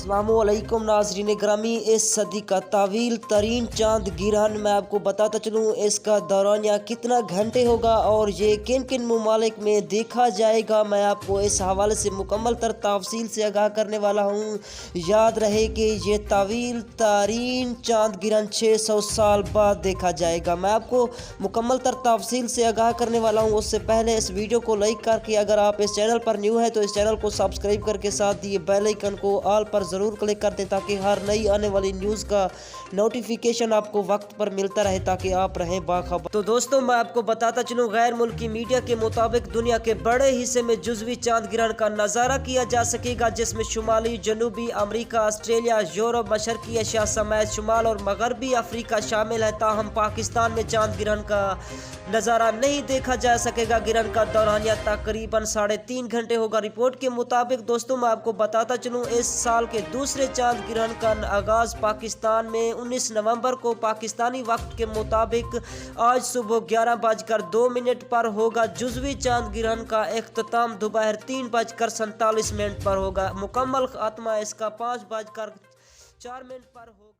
अस्सलामुअलैकुम नाज़रीन ग्रामी। इस सदी का तावील तरीन चांद गिरहन मैं आपको बताता चलूँ इसका दौरानिया कितना घंटे होगा और ये किन किन ममालिक में देखा जाएगा। मैं आपको इस हवाले से मुकम्मल तर तफसील से आगाह करने वाला हूँ। याद रहे कि ये तावील तरीन चांद गिरहन 600 साल बाद देखा जाएगा। मैं आपको मुकम्मल तर तफसील से आगाह करने वाला हूँ। उससे पहले इस वीडियो को लाइक करके अगर आप इस चैनल पर न्यू है तो इस चैनल को सब्सक्राइब करके साथ दिए बेल आइकन को ऑल पर ज़रूर क्लिक कर दें ताकि हर नई आने वाली न्यूज़ का नोटिफिकेशन आपको वक्त पर मिलता रहे ताकि आप रहें बाखबर। तो दोस्तों मैं आपको बताता चलूँ गैर मुल्की मीडिया के मुताबिक दुनिया के बड़े हिस्से में जुज़वी चांद गिरहन का नज़ारा किया जा सकेगा, जिसमें शुमाली जनूबी अमरीका, ऑस्ट्रेलिया, यूरोप, मशरकी एशिया समेत शुमाल और मगरबी अफ्रीका शामिल है। ताहम पाकिस्तान में चांद गिरहन का नज़ारा नहीं देखा जा सकेगा। गिरहन का दौरानिया तकरीबन 3.5 घंटे होगा। रिपोर्ट के मुताबिक दोस्तों मैं आपको बताता चलूँ इस साल के दूसरे चांद गिरहन का आगाज़ पाकिस्तान में 19 नवंबर को पाकिस्तानी वक्त के मुताबिक आज सुबह 11:02 पर होगा। जुज़वी चांद गिरहन का इख्तिताम दोपहर 3:47 पर होगा। मुकम्मल खात्मा इसका 5:04 पर होगा।